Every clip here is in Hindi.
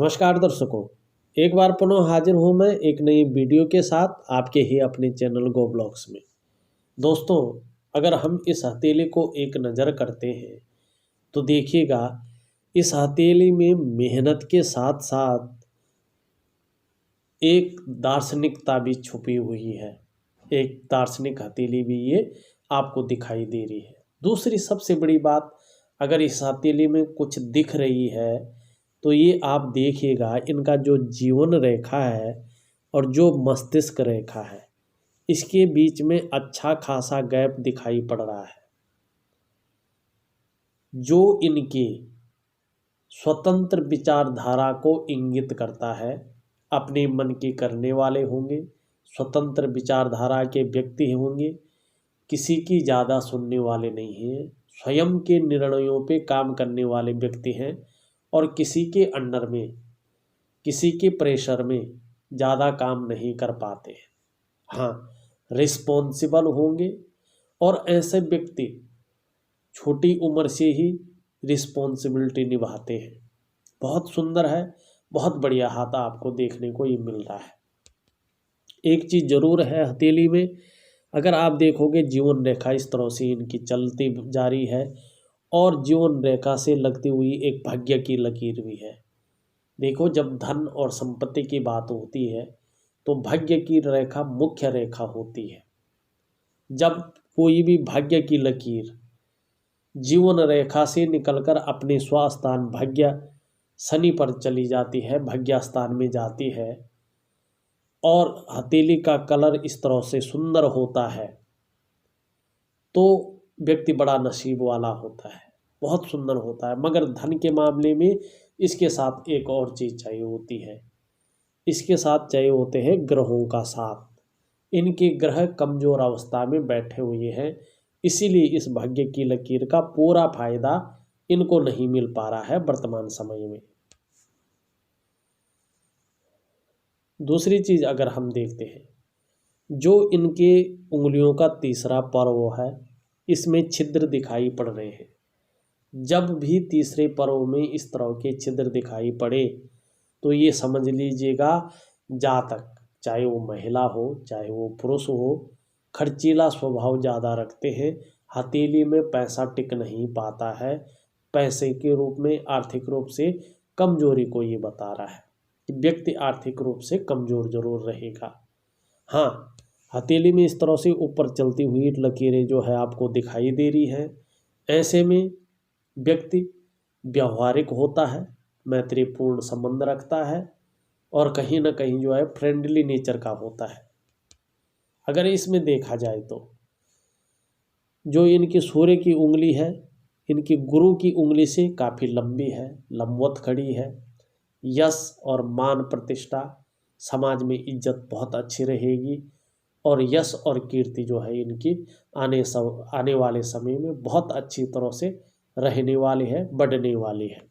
नमस्कार दर्शकों, एक बार पुनः हाजिर हूँ मैं एक नई वीडियो के साथ आपके ही अपने चैनल गो ब्लॉग्स में। दोस्तों, अगर हम इस हथेली को एक नज़र करते हैं तो देखिएगा, इस हथेली में मेहनत के साथ साथ एक दार्शनिकता भी छुपी हुई है। एक दार्शनिक हथेली भी ये आपको दिखाई दे रही है। दूसरी सबसे बड़ी बात, अगर इस हथेली में कुछ दिख रही है तो ये आप देखिएगा, इनका जो जीवन रेखा है और जो मस्तिष्क रेखा है, इसके बीच में अच्छा खासा गैप दिखाई पड़ रहा है, जो इनके स्वतंत्र विचारधारा को इंगित करता है। अपने मन के करने वाले होंगे, स्वतंत्र विचारधारा के व्यक्ति होंगे, किसी की ज़्यादा सुनने वाले नहीं हैं, स्वयं के निर्णयों पे काम करने वाले व्यक्ति हैं और किसी के अंडर में, किसी के प्रेशर में ज़्यादा काम नहीं कर पाते हैं। हाँ, रिस्पॉन्सिबल होंगे और ऐसे व्यक्ति छोटी उम्र से ही रिस्पॉन्सिबिलिटी निभाते हैं। बहुत सुंदर है, बहुत बढ़िया हाथ आपको देखने को ये मिल रहा है। एक चीज़ ज़रूर है हथेली में, अगर आप देखोगे जीवन रेखा इस तरह से इनकी चलती जा रही है और जीवन रेखा से लगती हुई एक भाग्य की लकीर भी है। देखो, जब धन और संपत्ति की बात होती है तो भाग्य की रेखा मुख्य रेखा होती है। जब कोई भी भाग्य की लकीर जीवन रेखा से निकलकर अपने स्वस्थान भाग्य शनि पर चली जाती है, भाग्य स्थान में जाती है और हथेली का कलर इस तरह से सुंदर होता है, तो व्यक्ति बड़ा नसीब वाला होता है, बहुत सुंदर होता है। मगर धन के मामले में इसके साथ एक और चीज़ चाहिए होती है, इसके साथ चाहिए होते हैं ग्रहों का साथ। इनके ग्रह कमज़ोर अवस्था में बैठे हुए हैं, इसीलिए इस भाग्य की लकीर का पूरा फायदा इनको नहीं मिल पा रहा है वर्तमान समय में। दूसरी चीज़ अगर हम देखते हैं, जो इनके उंगलियों का तीसरा पर्व है, इसमें छिद्र दिखाई पड़ रहे हैं। जब भी तीसरे पर्व में इस तरह के छिद्र दिखाई पड़े तो ये समझ लीजिएगा, जातक चाहे वो महिला हो चाहे वो पुरुष हो, खर्चीला स्वभाव ज़्यादा रखते हैं। हथेली में पैसा टिक नहीं पाता है, पैसे के रूप में आर्थिक रूप से कमजोरी को ये बता रहा है कि व्यक्ति आर्थिक रूप से कमज़ोर जरूर रहेगा। हाँ, हथेली में इस तरह से ऊपर चलती हुई लकीरें जो है आपको दिखाई दे रही हैं। ऐसे में व्यक्ति व्यवहारिक होता है, मैत्रीपूर्ण संबंध रखता है और कहीं ना कहीं जो है फ्रेंडली नेचर का होता है। अगर इसमें देखा जाए तो जो इनकी सूर्य की उंगली है, इनकी गुरु की उंगली से काफ़ी लंबी है, लंबवत खड़ी है। यश और मान प्रतिष्ठा, समाज में इज्जत बहुत अच्छी रहेगी और यश और कीर्ति जो है इनकी आने वाले समय में बहुत अच्छी तरह से रहने वाली है, बढ़ने वाली है।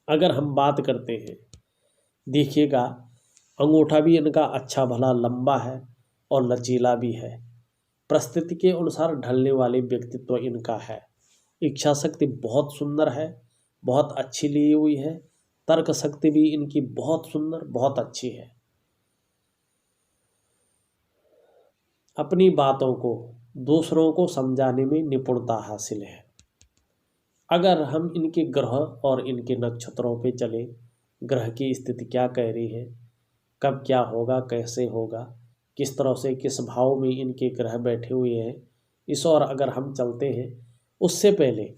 अगर हम बात करते हैं, देखिएगा अंगूठा भी इनका अच्छा भला लंबा है और लचीला भी है। परिस्थिति के अनुसार ढलने वाले व्यक्तित्व इनका है। इच्छा शक्ति बहुत सुंदर है, बहुत अच्छी ली हुई है। तर्क शक्ति भी इनकी बहुत सुंदर, बहुत अच्छी है। अपनी बातों को दूसरों को समझाने में निपुणता हासिल है। अगर हम इनके ग्रह और इनके नक्षत्रों पे चले, ग्रह की स्थिति क्या कह रही है, कब क्या होगा, कैसे होगा, किस तरह से किस भाव में इनके ग्रह बैठे हुए हैं, इस और अगर हम चलते हैं, उससे पहले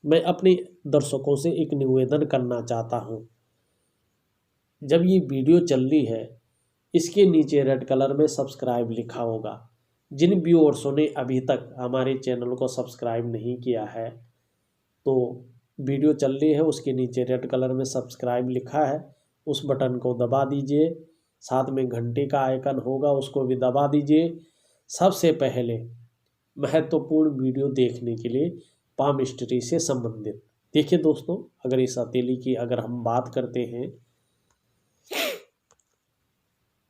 मैं अपने दर्शकों से एक निवेदन करना चाहता हूँ। जब ये वीडियो चल रही है, इसके नीचे रेड कलर में सब्सक्राइब लिखा होगा। जिन व्यूअर्सों ने अभी तक हमारे चैनल को सब्सक्राइब नहीं किया है, तो वीडियो चल रही है, उसके नीचे रेड कलर में सब्सक्राइब लिखा है, उस बटन को दबा दीजिए। साथ में घंटे का आइकन होगा, उसको भी दबा दीजिए। सबसे पहले महत्वपूर्ण वीडियो देखने के लिए पाम मिस्ट्री से संबंधित। देखिए दोस्तों, अगर इस हथेली की अगर हम बात करते हैं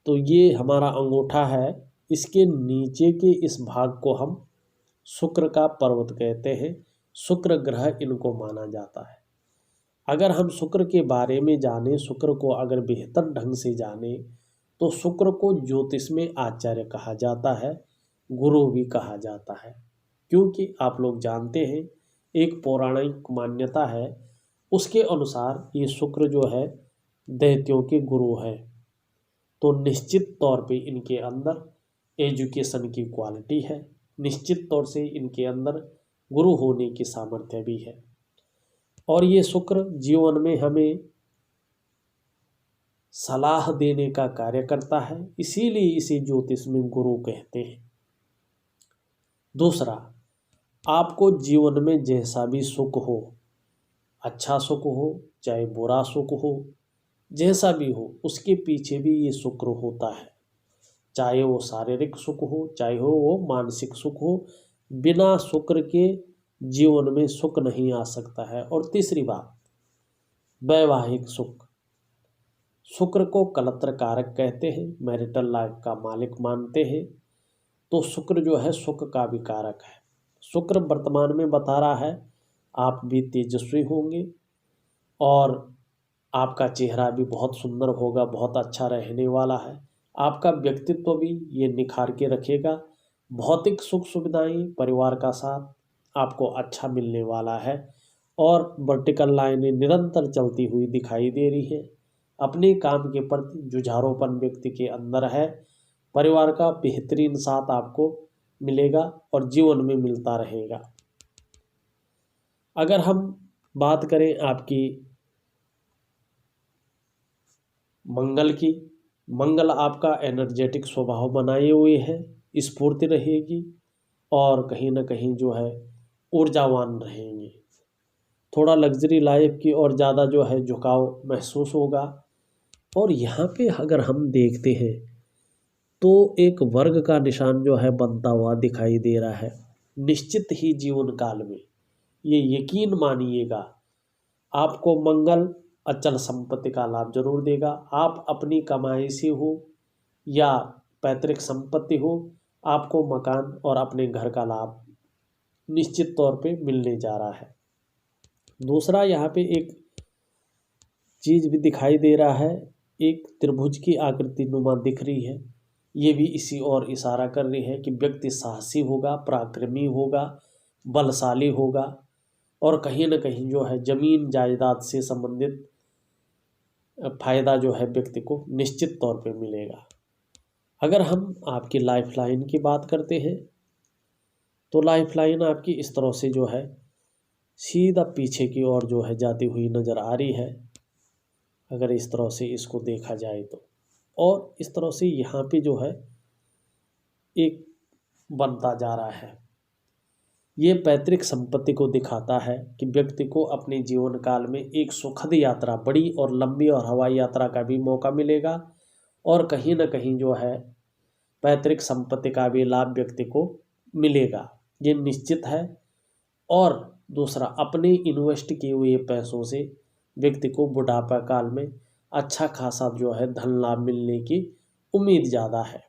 तो ये हमारा अंगूठा है, इसके नीचे के इस भाग को हम शुक्र का पर्वत कहते हैं। शुक्र ग्रह इनको माना जाता है। अगर हम शुक्र के बारे में जाने, शुक्र को अगर बेहतर ढंग से जाने, तो शुक्र को ज्योतिष में आचार्य कहा जाता है, गुरु भी कहा जाता है। क्योंकि आप लोग जानते हैं, एक पौराणिक मान्यता है, उसके अनुसार ये शुक्र जो है दैत्यों के गुरु है। तो निश्चित तौर पे इनके अंदर एजुकेशन की क्वालिटी है, निश्चित तौर से इनके अंदर गुरु होने की सामर्थ्य भी है। और ये शुक्र जीवन में हमें सलाह देने का कार्य करता है, इसीलिए इसे ज्योतिष में गुरु कहते हैं। दूसरा, आपको जीवन में जैसा भी सुख हो, अच्छा सुख हो चाहे बुरा सुख हो, जैसा भी हो, उसके पीछे भी ये शुक्र होता है। चाहे वो शारीरिक सुख हो, चाहे वो मानसिक सुख हो, बिना शुक्र के जीवन में सुख नहीं आ सकता है। और तीसरी बात, वैवाहिक सुख, शुक्र को कलत्र कारक कहते हैं, मैरिटल लाइफ का मालिक मानते हैं। तो शुक्र जो है सुख का भी कारक है। शुक्र वर्तमान में बता रहा है आप भी तेजस्वी होंगे और आपका चेहरा भी बहुत सुंदर होगा, बहुत अच्छा रहने वाला है। आपका व्यक्तित्व भी ये निखार के रखेगा। भौतिक सुख सुविधाएं, परिवार का साथ आपको अच्छा मिलने वाला है। और वर्टिकल लाइनें निरंतर चलती हुई दिखाई दे रही है। अपने काम के प्रति जुझारूपन व्यक्ति के अंदर है। परिवार का बेहतरीन साथ आपको मिलेगा और जीवन में मिलता रहेगा। अगर हम बात करें आपकी मंगल की, मंगल आपका एनर्जेटिक स्वभाव बनाए हुए है, स्फूर्ति रहेगी और कहीं ना कहीं जो है ऊर्जावान रहेंगे। थोड़ा लग्जरी लाइफ की और ज़्यादा जो है झुकाव महसूस होगा। और यहाँ पे अगर हम देखते हैं तो एक वर्ग का निशान जो है बनता हुआ दिखाई दे रहा है। निश्चित ही जीवन काल में ये यकीन मानिएगा, आपको मंगल अचल संपत्ति का लाभ जरूर देगा। आप अपनी कमाई से हो या पैतृक संपत्ति हो, आपको मकान और अपने घर का लाभ निश्चित तौर पे मिलने जा रहा है। दूसरा, यहाँ पे एक चीज़ भी दिखाई दे रहा है, एक त्रिभुज की आकृति नुमा दिख रही है। ये भी इसी ओर इशारा कर रही है कि व्यक्ति साहसी होगा, पराक्रमी होगा, बलशाली होगा और कहीं ना कहीं जो है जमीन जायदाद से संबंधित फायदा जो है व्यक्ति को निश्चित तौर पे मिलेगा। अगर हम आपकी लाइफ लाइन की बात करते हैं तो लाइफ लाइन आपकी इस तरह से जो है सीधा पीछे की ओर जो है जाती हुई नज़र आ रही है, अगर इस तरह से इसको देखा जाए तो। और इस तरह से यहाँ पे जो है एक बनता जा रहा है। ये पैतृक संपत्ति को दिखाता है कि व्यक्ति को अपने जीवन काल में एक सुखद यात्रा, बड़ी और लंबी और हवाई यात्रा का भी मौका मिलेगा और कहीं ना कहीं जो है पैतृक संपत्ति का भी लाभ व्यक्ति को मिलेगा, ये निश्चित है। और दूसरा, अपने इन्वेस्ट किए हुए पैसों से व्यक्ति को बुढ़ापा काल में अच्छा खासा जो है धन लाभ मिलने की उम्मीद ज़्यादा है।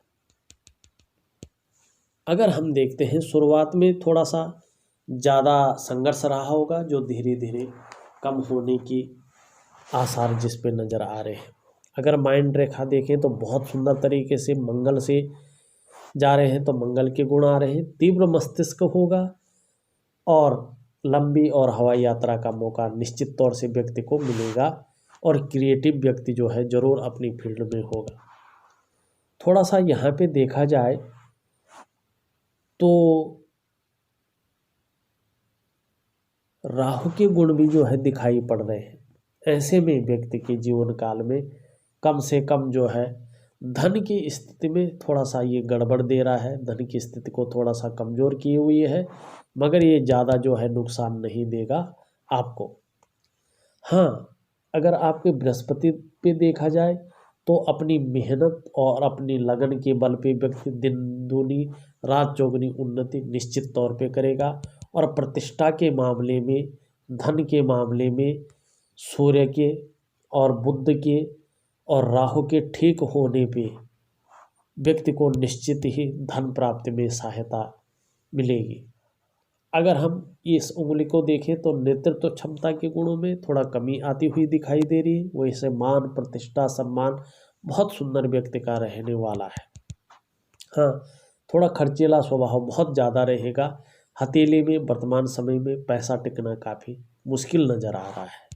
अगर हम देखते हैं शुरुआत में थोड़ा सा ज़्यादा संघर्ष रहा होगा, जो धीरे धीरे कम होने की आसार जिस पे नज़र आ रहे हैं। अगर माइंड रेखा देखें तो बहुत सुंदर तरीके से मंगल से जा रहे हैं, तो मंगल के गुण आ रहे हैं। तीव्र मस्तिष्क होगा और लंबी और हवाई यात्रा का मौका निश्चित तौर से व्यक्ति को मिलेगा और क्रिएटिव व्यक्ति जो है ज़रूर अपनी फील्ड में होगा। थोड़ा सा यहाँ पे देखा जाए तो राहु के गुण भी जो है दिखाई पड़ रहे हैं। ऐसे में व्यक्ति के जीवन काल में कम से कम जो है धन की स्थिति में थोड़ा सा ये गड़बड़ दे रहा है, धन की स्थिति को थोड़ा सा कमज़ोर किए हुई है, मगर ये ज़्यादा जो है नुकसान नहीं देगा आपको। हाँ, अगर आपके बृहस्पति पे देखा जाए तो अपनी मेहनत और अपनी लगन के बल पे व्यक्ति दिन दूनी रात चौगुनी उन्नति निश्चित तौर पे करेगा। और प्रतिष्ठा के मामले में, धन के मामले में सूर्य के और बुध के और राहु के ठीक होने पे व्यक्ति को निश्चित ही धन प्राप्ति में सहायता मिलेगी। अगर हम इस उंगली को देखें तो नेतृत्व क्षमता के गुणों में थोड़ा कमी आती हुई दिखाई दे रही है। वैसे मान, प्रतिष्ठा, सम्मान बहुत सुंदर व्यक्ति का रहने वाला है। हाँ, थोड़ा खर्चीला स्वभाव बहुत ज़्यादा रहेगा। हथेली में वर्तमान समय में पैसा टिकना काफ़ी मुश्किल नज़र आ रहा है।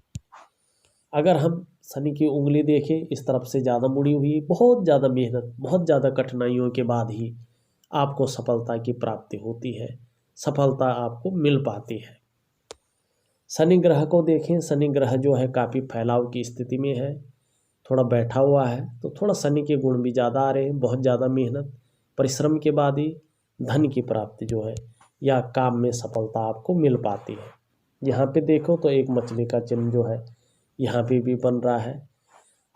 अगर हम शनि की उंगली देखें, इस तरफ से ज़्यादा मुड़ी हुई, बहुत ज़्यादा मेहनत, बहुत ज़्यादा कठिनाइयों के बाद ही आपको सफलता की प्राप्ति होती है, सफलता आपको मिल पाती है। शनि ग्रह को देखें, शनि ग्रह जो है काफ़ी फैलाव की स्थिति में है, थोड़ा बैठा हुआ है, तो थोड़ा शनि के गुण भी ज़्यादा आ रहे हैं। बहुत ज़्यादा मेहनत, परिश्रम के बाद ही धन की प्राप्ति जो है या काम में सफलता आपको मिल पाती है। यहाँ पे देखो तो एक मछली का चिन्ह जो है यहाँ पे भी बन रहा है।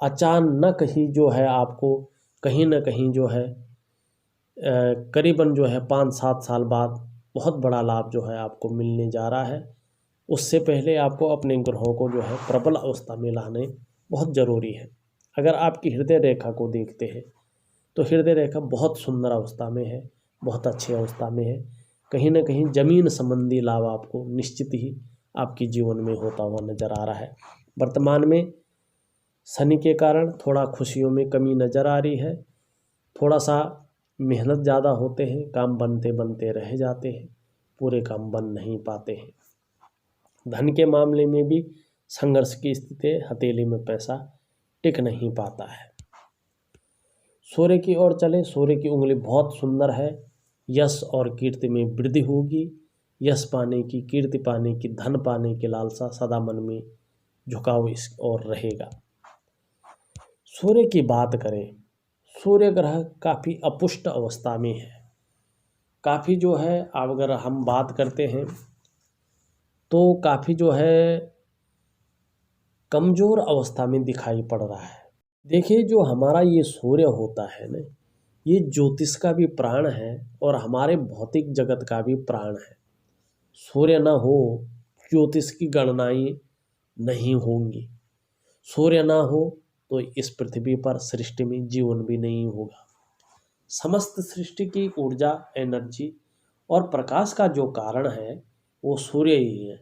अचानक ही जो है आपको कहीं ना कहीं जो है करीबन जो है 5-7 साल बाद बहुत बड़ा लाभ जो है आपको मिलने जा रहा है। उससे पहले आपको अपने ग्रहों को जो है प्रबल अवस्था में लाने बहुत ज़रूरी है। अगर आपकी हृदय रेखा को देखते हैं तो हृदय रेखा बहुत सुंदर अवस्था में है, बहुत अच्छी अवस्था में है। कहीं ना कहीं जमीन संबंधी लाभ आपको निश्चित ही आपके जीवन में होता हुआ नज़र आ रहा है। वर्तमान में शनि के कारण थोड़ा खुशियों में कमी नज़र आ रही है। थोड़ा सा मेहनत ज़्यादा होते हैं, काम बनते बनते रह जाते हैं, पूरे काम बन नहीं पाते हैं। धन के मामले में भी संघर्ष की स्थिति है, हथेली में पैसा टिक नहीं पाता है। सूर्य की ओर चले, सूर्य की उंगली बहुत सुंदर है। यश और कीर्ति में वृद्धि होगी। यश पाने की, कीर्ति पाने की, धन पाने की लालसा सदा मन में झुकाव इस ओर रहेगा। सूर्य की बात करें, सूर्य ग्रह काफ़ी अपुष्ट अवस्था में है। काफ़ी जो है, अब अगर हम बात करते हैं तो काफ़ी जो है कमज़ोर अवस्था में दिखाई पड़ रहा है। देखिए, जो हमारा ये सूर्य होता है ना, ये ज्योतिष का भी प्राण है और हमारे भौतिक जगत का भी प्राण है। सूर्य ना हो, ज्योतिष की गणनाएं नहीं होंगी। सूर्य ना हो तो इस पृथ्वी पर सृष्टि में जीवन भी नहीं होगा। समस्त सृष्टि की ऊर्जा, एनर्जी और प्रकाश का जो कारण है वो सूर्य ही है।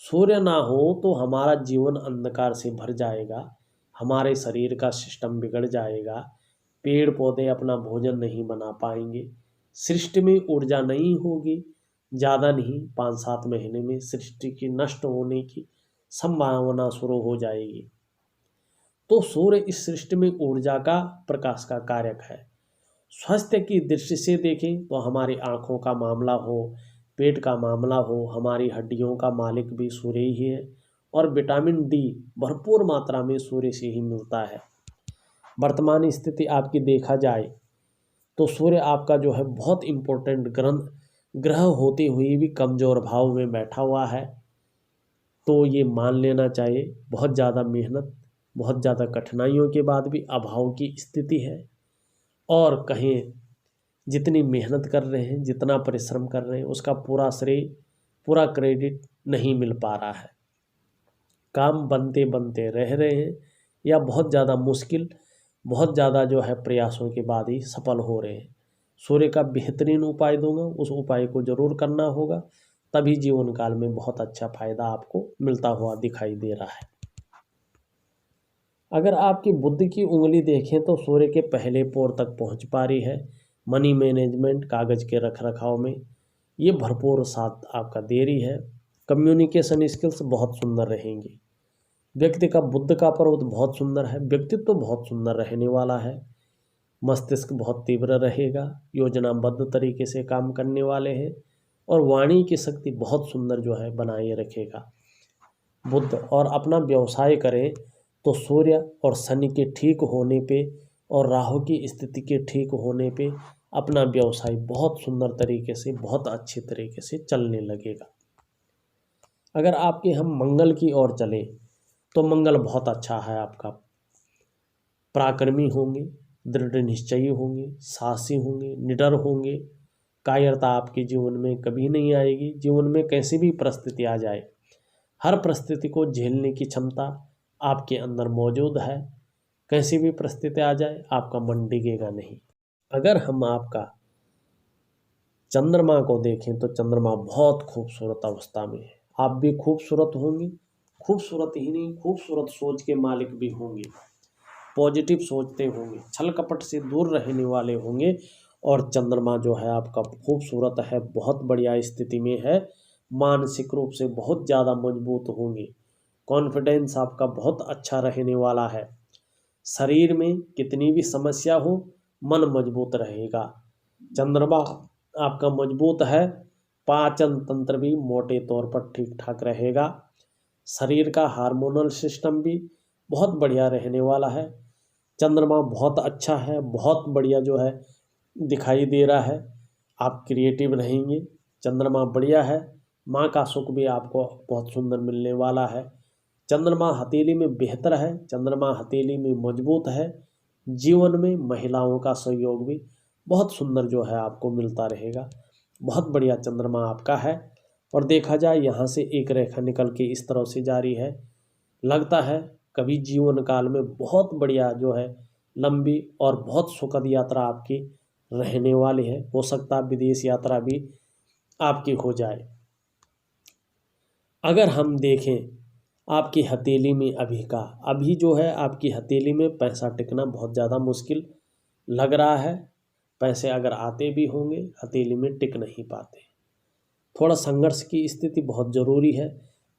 सूर्य ना हो तो हमारा जीवन अंधकार से भर जाएगा, हमारे शरीर का सिस्टम बिगड़ जाएगा, पेड़ पौधे अपना भोजन नहीं बना पाएंगे, सृष्टि में ऊर्जा नहीं होगी। ज़्यादा नहीं, 5-7 महीने में सृष्टि की नष्ट होने की संभावना शुरू हो जाएगी। तो सूर्य इस सृष्टि में ऊर्जा का, प्रकाश का कारक है। स्वास्थ्य की दृष्टि से देखें तो हमारी आँखों का मामला हो, पेट का मामला हो, हमारी हड्डियों का मालिक भी सूर्य ही है। और विटामिन डी भरपूर मात्रा में सूर्य से ही मिलता है। वर्तमान स्थिति आपकी देखा जाए तो सूर्य आपका जो है बहुत इम्पोर्टेंट ग्रह होते हुए भी कमज़ोर भाव में बैठा हुआ है। तो ये मान लेना चाहिए, बहुत ज़्यादा मेहनत, बहुत ज़्यादा कठिनाइयों के बाद भी अभाव की स्थिति है। और कहें जितनी मेहनत कर रहे हैं, जितना परिश्रम कर रहे हैं, उसका पूरा श्रेय, पूरा क्रेडिट नहीं मिल पा रहा है। काम बनते बनते रह रहे हैं या बहुत ज़्यादा मुश्किल, बहुत ज़्यादा जो है प्रयासों के बाद ही सफल हो रहे हैं। सूर्य का बेहतरीन उपाय दूंगा, उस उपाय को ज़रूर करना होगा, तभी जीवन काल में बहुत अच्छा फायदा आपको मिलता हुआ दिखाई दे रहा है। अगर आपकी बुद्धि की उंगली देखें तो सूर्य के पहले पोर तक पहुंच पा रही है। मनी मैनेजमेंट, कागज़ के रख रखाव में ये भरपूर साथ आपका दे रही है। कम्युनिकेशन स्किल्स बहुत सुंदर रहेंगी। व्यक्ति का बुद्ध का पर्वत बहुत सुंदर है, व्यक्तित्व तो बहुत सुंदर रहने वाला है। मस्तिष्क बहुत तीव्र रहेगा, योजनाबद्ध तरीके से काम करने वाले हैं और वाणी की शक्ति बहुत सुंदर जो है बनाए रखेगा बुद्ध। और अपना व्यवसाय करें तो सूर्य और शनि के ठीक होने पे और राहु की स्थिति के ठीक होने पे अपना व्यवसाय बहुत सुंदर तरीके से, बहुत अच्छे तरीके से चलने लगेगा। अगर आपके हम मंगल की ओर चलें तो मंगल बहुत अच्छा है आपका। पराक्रमी होंगे, दृढ़ निश्चयी होंगे, साहसी होंगे, निडर होंगे। कायरता आपके जीवन में कभी नहीं आएगी। जीवन में कैसी भी परिस्थिति आ जाए, हर परिस्थिति को झेलने की क्षमता आपके अंदर मौजूद है। कैसी भी परिस्थिति आ जाए आपका मन डिगेगा नहीं। अगर हम आपका चंद्रमा को देखें तो चंद्रमा बहुत खूबसूरत अवस्था में है। आप भी खूबसूरत होंगे, खूबसूरत ही नहीं खूबसूरत सोच के मालिक भी होंगे, पॉजिटिव सोचते होंगे, छल कपट से दूर रहने वाले होंगे। और चंद्रमा जो है आपका खूबसूरत है, बहुत बढ़िया स्थिति में है, मानसिक रूप से बहुत ज़्यादा मजबूत होंगे, कॉन्फिडेंस आपका बहुत अच्छा रहने वाला है। शरीर में कितनी भी समस्या हो, मन मजबूत रहेगा। चंद्रमा आपका मजबूत है, पाचन तंत्र भी मोटे तौर पर ठीक ठाक रहेगा। शरीर का हार्मोनल सिस्टम भी बहुत बढ़िया रहने वाला है। चंद्रमा बहुत अच्छा है, बहुत बढ़िया जो है दिखाई दे रहा है। आप क्रिएटिव रहेंगे, चंद्रमा बढ़िया है। माँ का सुख भी आपको बहुत सुंदर मिलने वाला है। चंद्रमा हथेली में बेहतर है, चंद्रमा हथेली में मजबूत है। जीवन में महिलाओं का सहयोग भी बहुत सुंदर जो है आपको मिलता रहेगा। बहुत बढ़िया चंद्रमा आपका है। और देखा जाए यहाँ से एक रेखा निकल के इस तरह से जारी है, लगता है कभी जीवन काल में बहुत बढ़िया जो है लंबी और बहुत सुखद यात्रा आपकी रहने वाली है। हो सकता है विदेश यात्रा भी आपकी हो जाए। अगर हम देखें आपकी हथेली में अभी जो है आपकी हथेली में पैसा टिकना बहुत ज़्यादा मुश्किल लग रहा है। पैसे अगर आते भी होंगे हथेली में टिक नहीं पाते। थोड़ा संघर्ष की स्थिति बहुत ज़रूरी है।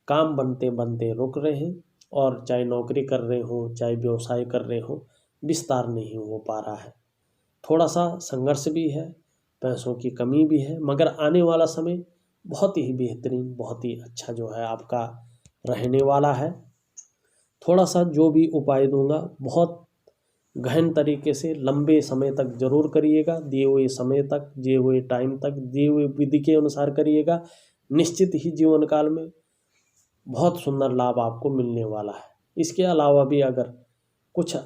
काम बनते बनते रुक रहे हैं, और चाहे नौकरी कर रहे हो चाहे व्यवसाय कर रहे हो, विस्तार नहीं हो पा रहा है। थोड़ा सा संघर्ष भी है, पैसों की कमी भी है, मगर आने वाला समय बहुत ही बेहतरीन, बहुत ही अच्छा जो है आपका रहने वाला है। थोड़ा सा जो भी उपाय दूंगा बहुत गहन तरीके से लंबे समय तक जरूर करिएगा, दिए हुए समय तक, दिए हुए टाइम तक, दिए हुए विधि के अनुसार करिएगा। निश्चित ही जीवन काल में बहुत सुंदर लाभ आपको मिलने वाला है। इसके अलावा भी अगर कुछ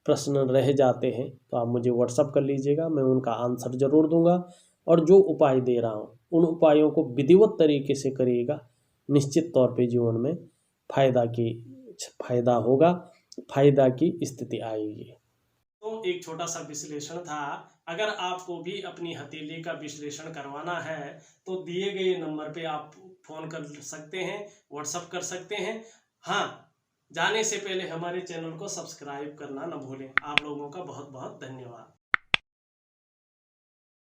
प्रश्न रह जाते हैं तो आप मुझे व्हाट्सअप कर लीजिएगा, मैं उनका आंसर ज़रूर दूंगा। और जो उपाय दे रहा हूँ उन उपायों को विधिवत तरीके से करिएगा, निश्चित तौर पे जीवन में फायदा होगा, फायदा की स्थिति आएगी। तो एक छोटा सा विश्लेषण था। अगर आपको भी अपनी हथेली का विश्लेषण करवाना है तो दिए गए नंबर पे आप फ़ोन कर सकते हैं, व्हाट्सअप कर सकते हैं। हाँ, जाने से पहले हमारे चैनल को सब्सक्राइब करना न भूलें। आप लोगों का बहुत बहुत धन्यवाद।